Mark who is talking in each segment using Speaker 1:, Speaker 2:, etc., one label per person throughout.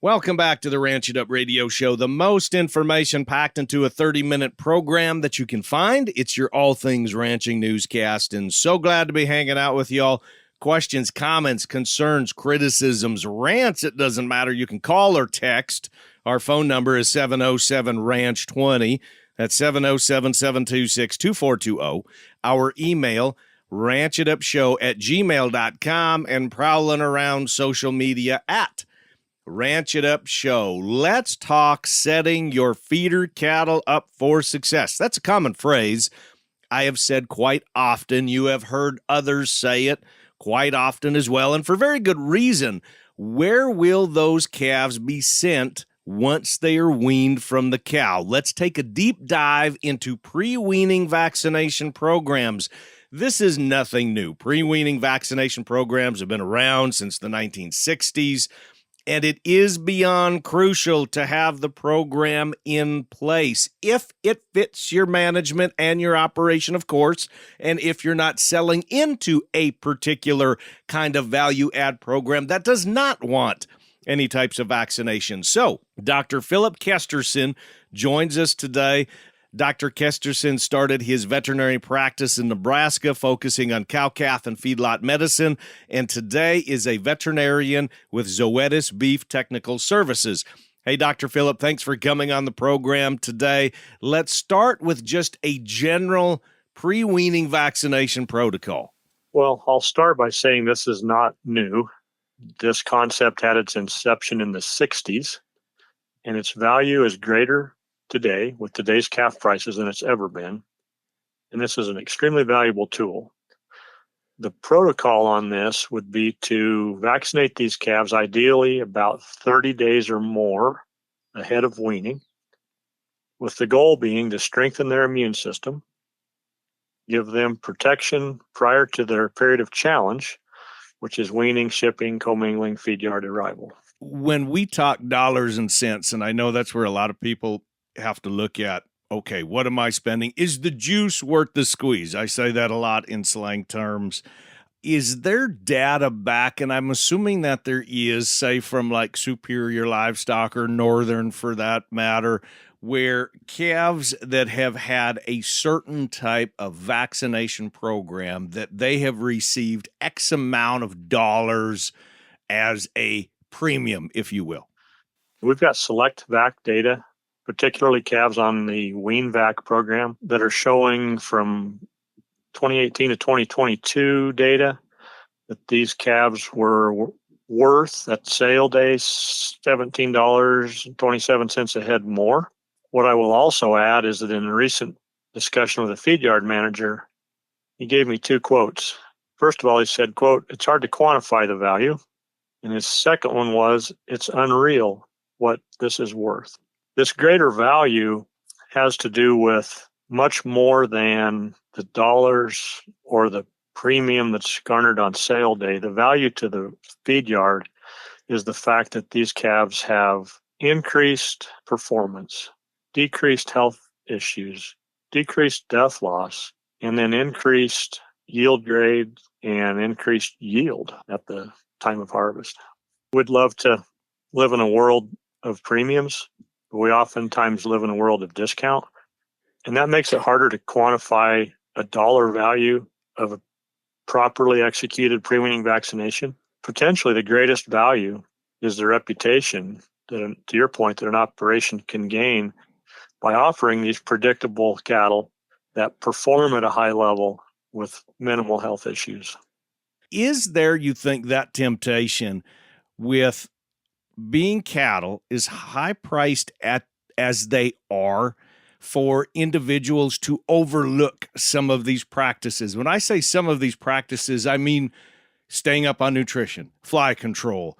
Speaker 1: Welcome back to the Ranch It Up Radio Show, the most information packed into a 30-minute program that you can find. It's your all things ranching newscast, and so glad to be hanging out with y'all. Questions, comments, concerns, criticisms, rants, it doesn't matter. You can call or text. Our phone number is 707-RANCH20. That's 707-726-2420. Our email, ranchitupshow@gmail.com, and prowling around social media at Ranch It Up Show. Let's talk setting your feeder cattle up for success. That's a common phrase I have said quite often. You have heard others say it quite often as well, and for very good reason. Where will those calves be sent once they are weaned from the cow? Let's take a deep dive into pre-weaning vaccination programs. This is nothing new. Pre-weaning vaccination programs have been around since the 1960s. And it is beyond crucial to have the program in place if it fits your management and your operation, of course, and if you're not selling into a particular kind of value-add program that does not want any types of vaccination. So, Dr. Philip Kesterson joins us today. Dr. Kesterson started his veterinary practice in Nebraska, focusing on cow-calf and feedlot medicine, and today is a veterinarian with Zoetis Beef Technical Services. Hey, Dr. Philip, thanks for coming on the program today. Let's start with just a general pre-weaning vaccination protocol.
Speaker 2: Well, I'll start by saying this is not new. This concept had its inception in the 60s, and its value is greater today with today's calf prices than it's ever been. And this is an extremely valuable tool. The protocol on this would be to vaccinate these calves ideally about 30 days or more ahead of weaning, with the goal being to strengthen their immune system, give them protection prior to their period of challenge, which is weaning, shipping, commingling, feed yard arrival.
Speaker 1: When we talk dollars and cents, and I know that's where a lot of people have to look at, okay, what am I spending? Is the juice worth the squeeze? I say that a lot in slang terms. Is there data back, and I'm assuming that there is, say from like Superior Livestock or Northern for that matter, where calves that have had a certain type of vaccination program that they have received X amount of dollars as a premium, if you will?
Speaker 2: We've got select vac data, particularly calves on the wean vac program, that are showing from 2018 to 2022 data that these calves were worth at sale day $17.27 a head more. What I will also add is that in a recent discussion with a feed yard manager, he gave me two quotes. First of all, he said, quote, "It's hard to quantify the value." And his second one was, "It's unreal what this is worth." This greater value has to do with much more than the dollars or the premium that's garnered on sale day. The value to the feed yard is the fact that these calves have increased performance, decreased health issues, decreased death loss, and then increased yield grade and increased yield at the time of harvest. We'd love to live in a world of premiums. We oftentimes live in a world of discount, and that makes it harder to quantify a dollar value of a properly executed pre-weaning vaccination. Potentially the greatest value is the reputation that, to your point, that an operation can gain by offering these predictable cattle that perform at a high level with minimal health issues.
Speaker 1: Is there, you think, that temptation with being cattle is high priced as they are for individuals to overlook some of these practices? When I say some of these practices, I mean staying up on nutrition, fly control,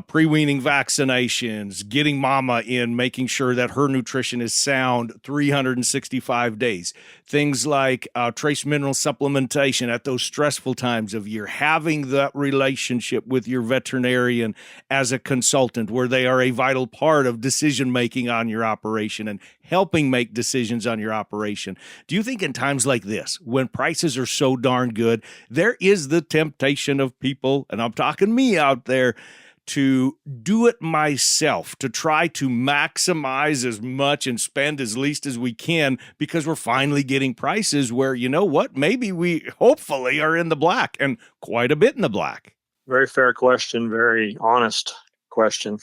Speaker 1: pre-weaning vaccinations, getting mama in, making sure that her nutrition is sound 365 days. Things like trace mineral supplementation at those stressful times of year, having that relationship with your veterinarian as a consultant where they are a vital part of decision-making on your operation and helping make decisions on your operation. Do you think in times like this, when prices are so darn good, there is the temptation of people, and I'm talking me out there, to do it myself, to try to maximize as much and spend as least as we can, because we're finally getting prices where, you know what, maybe we hopefully are in the black, and quite a bit in the black.
Speaker 2: Very fair question, very honest question.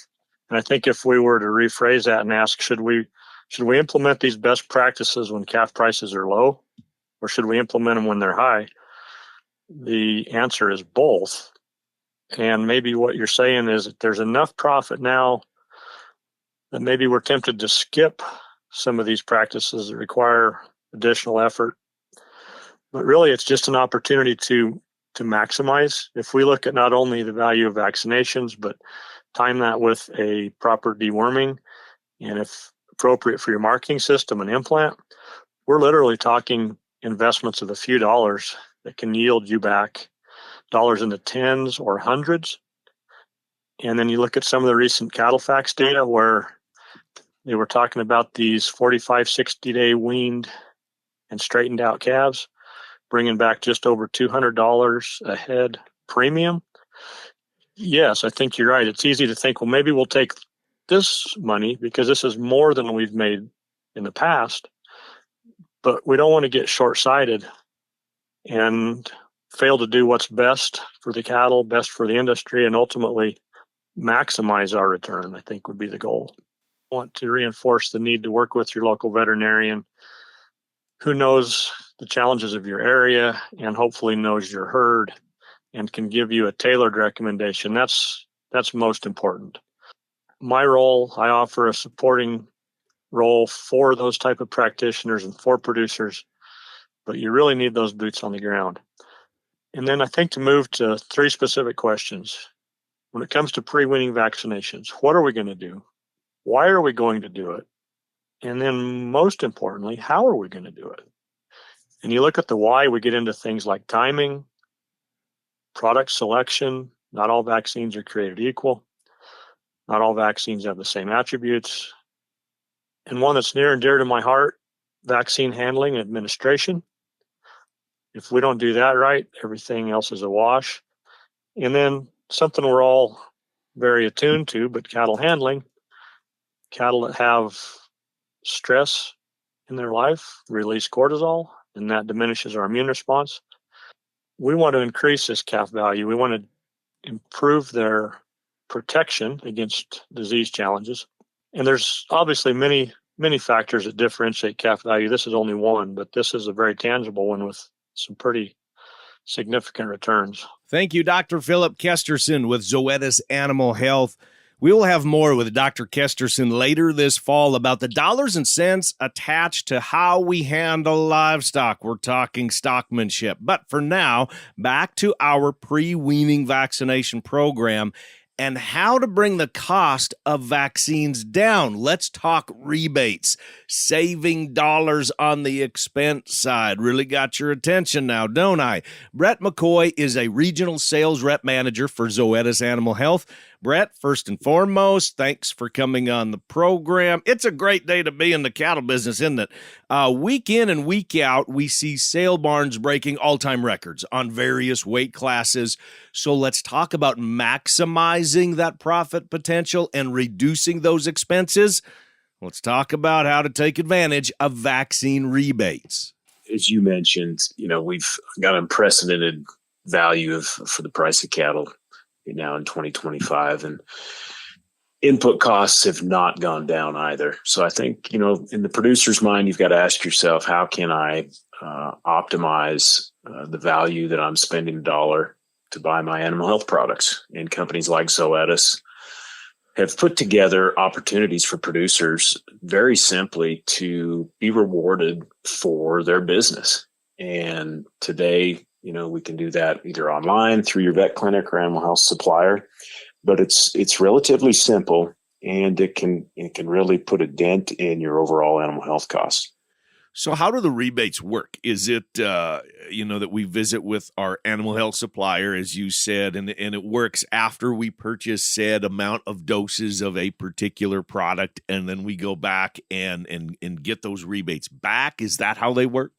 Speaker 2: And I think if we were to rephrase that and ask, should we implement these best practices when calf prices are low, or should we implement them when they're high? The answer is both. And maybe what you're saying is that there's enough profit now that maybe we're tempted to skip some of these practices that require additional effort. But really, it's just an opportunity to maximize. If we look at not only the value of vaccinations, but time that with a proper deworming, and if appropriate for your marking system, an implant, we're literally talking investments of a few dollars that can yield you back dollars in the tens or hundreds. And then you look at some of the recent CattleFax data where they were talking about these 45, 60-day weaned and straightened out calves, bringing back just over $200 a head premium. Yes, I think you're right. It's easy to think, well, maybe we'll take this money because this is more than we've made in the past. But we don't want to get short-sighted and fail to do what's best for the cattle, best for the industry, and ultimately maximize our return, I think would be the goal. I want to reinforce the need to work with your local veterinarian who knows the challenges of your area and hopefully knows your herd and can give you a tailored recommendation. That's most important. My role, I offer a supporting role for those type of practitioners and for producers, but you really need those boots on the ground. And then I think to move to three specific questions. When it comes to pre-weaning vaccinations, what are we going to do? Why are we going to do it? And then most importantly, how are we going to do it? And you look at the why, we get into things like timing, product selection. Not all vaccines are created equal. Not all vaccines have the same attributes. And one that's near and dear to my heart, vaccine handling and administration. If we don't do that right, everything else is a wash. And then something we're all very attuned to, but cattle handling. Cattle that have stress in their life release cortisol, and that diminishes our immune response. We want to increase this calf value. We want to improve their protection against disease challenges. And there's obviously many, many factors that differentiate calf value. This is only one, but this is a very tangible one with some pretty significant returns.
Speaker 1: Thank you, Dr. Philip Kesterson with Zoetis Animal Health. We will have more with Dr. Kesterson later this fall about the dollars and cents attached to how we handle livestock. We're talking stockmanship. But for now, back to our pre-weaning vaccination program and how to bring the cost of vaccines down. Let's talk rebates. Saving dollars on the expense side. Really got your attention now, don't I? Brett McCoy is a regional sales rep manager for Zoetis Animal Health. Brett, first and foremost, thanks for coming on the program. It's a great day to be in the cattle business, isn't it? Week in and week out, we see sale barns breaking all-time records on various weight classes. So let's talk about maximizing that profit potential and reducing those expenses. Let's talk about how to take advantage of vaccine rebates.
Speaker 3: As you mentioned, we've got unprecedented value for the price of cattle now in 2025, and input costs have not gone down either. So I think, in the producer's mind, you've got to ask yourself, how can I optimize the value that I'm spending a dollar to buy my animal health products? And companies like Zoetis have put together opportunities for producers very simply to be rewarded for their business. And today, we can do that either online through your vet clinic or animal health supplier, but it's relatively simple, and it can really put a dent in your overall animal health costs.
Speaker 1: So how do the rebates work? Is it, that we visit with our animal health supplier, as you said, and it works after we purchase said amount of doses of a particular product, and then we go back and get those rebates back? Is that how they work?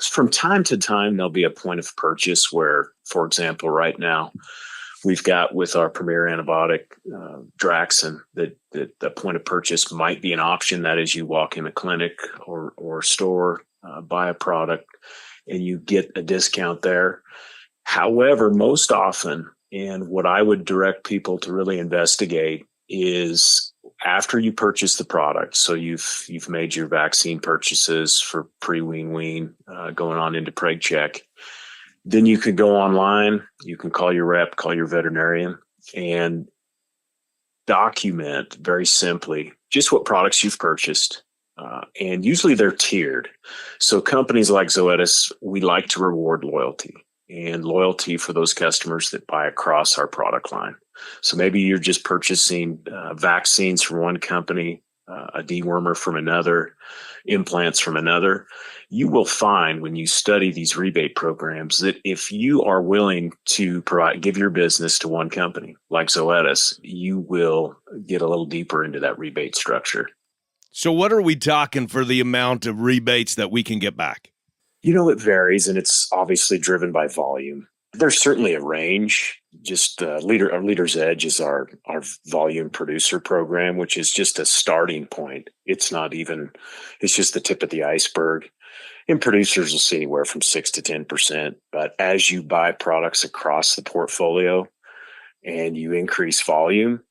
Speaker 3: From time to time, there'll be a point of purchase where, for example, right now, we've got with our premier antibiotic, Draxxin, that the point of purchase might be an option. That is, you walk in a clinic or store, buy a product, and you get a discount there. However, most often, and what I would direct people to really investigate is after you purchase the product. So you've made your vaccine purchases for pre-wean, going on into preg check. Then you can go online, you can call your rep, call your veterinarian, and document very simply just what products you've purchased. And usually they're tiered. So companies like Zoetis, we like to reward loyalty and loyalty for those customers that buy across our product line. So maybe you're just purchasing vaccines from one company, a dewormer from another, implants from another. You will find when you study these rebate programs that if you are willing to give your business to one company like Zoetis, you will get a little deeper into that rebate structure.
Speaker 1: So what are we talking for the amount of rebates that we can get back?
Speaker 3: It varies, and it's obviously driven by volume. There's certainly a range. Just our Leader's Edge is our volume producer program, which is just a starting point. It's just the tip of the iceberg. And producers will see anywhere from 6 to 10%. But as you buy products across the portfolio and you increase volume,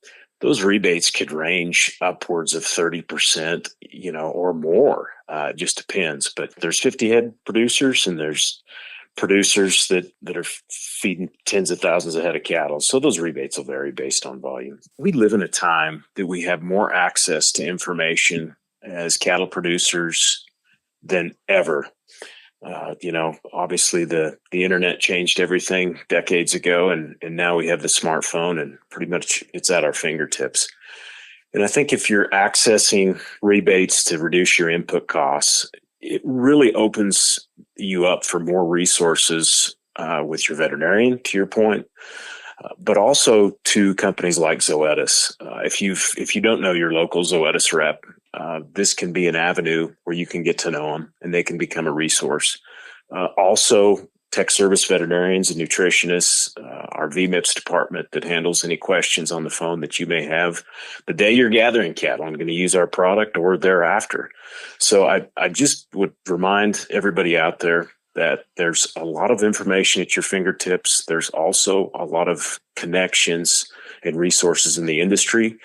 Speaker 3: those rebates could range upwards of 30%, or more. It just depends. But there's 50 head producers, and there's producers that are feeding tens of thousands of head of cattle. So those rebates will vary based on volume. We live in a time that we have more access to information as cattle producers than ever. Obviously the internet changed everything decades ago, and now we have the smartphone, and pretty much it's at our fingertips. And I think if you're accessing rebates to reduce your input costs, it really opens you up for more resources with your veterinarian, to your point, but also to companies like Zoetis. If you don't know your local Zoetis rep, this can be an avenue where you can get to know them and they can become a resource. Also, tech service veterinarians and nutritionists, our VMIPS department that handles any questions on the phone that you may have the day you're gathering cattle and going to use our product or thereafter. So I just would remind everybody out there that there's a lot of information at your fingertips. There's also a lot of connections and resources in the industry.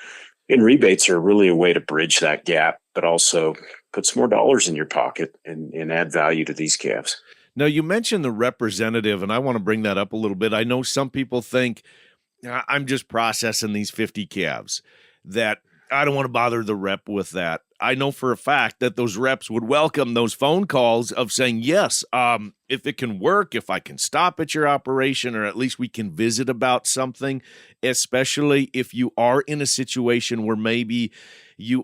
Speaker 3: And rebates are really a way to bridge that gap, but also put some more dollars in your pocket and add value to these calves.
Speaker 1: Now, you mentioned the representative, and I want to bring that up a little bit. I know some people think, I'm just processing these 50 calves, that I don't want to bother the rep with that. I know for a fact that those reps would welcome those phone calls of saying, yes, if it can work, if I can stop at your operation, or at least we can visit about something, especially if you are in a situation where maybe you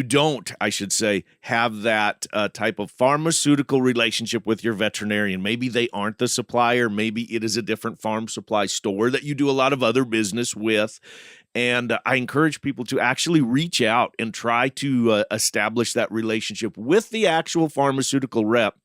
Speaker 1: don't have that type of pharmaceutical relationship with your veterinarian. Maybe they aren't the supplier. Maybe it is a different farm supply store that you do a lot of other business with. And I encourage people to actually reach out and try to establish that relationship with the actual pharmaceutical rep.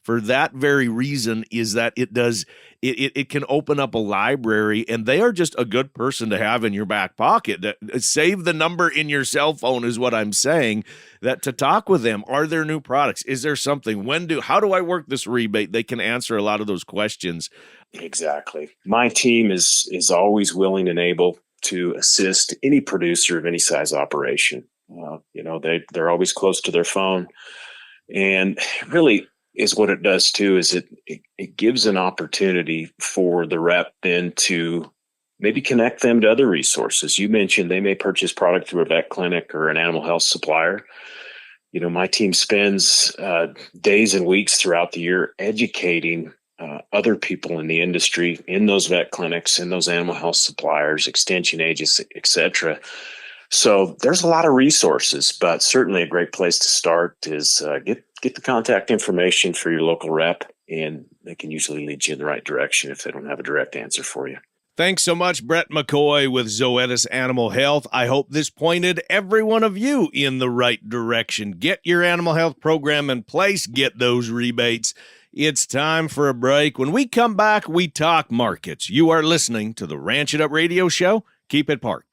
Speaker 1: For that very reason is that it can open up a library, and they are just a good person to have in your back pocket. Save the number in your cell phone is what I'm saying, that to talk with them. Are there new products? Is there something? How do I work this rebate? They can answer a lot of those questions.
Speaker 3: Exactly. My team is always willing and able to assist any producer of any size operation. They're always close to their phone, and really is what it does too, is it gives an opportunity for the rep then to maybe connect them to other resources. You mentioned they may purchase product through a vet clinic or an animal health supplier. My team spends days and weeks throughout the year educating other people in the industry, in those vet clinics, in those animal health suppliers, extension agents, et cetera. So there's a lot of resources, but certainly a great place to start is get the contact information for your local rep, and they can usually lead you in the right direction if they don't have a direct answer for you.
Speaker 1: Thanks so much, Brett McCoy with Zoetis Animal Health. I hope this pointed every one of you in the right direction. Get your animal health program in place. Get those rebates. It's time for a break. When we come back, we talk markets. You are listening to the Ranch It Up radio show. Keep it parked.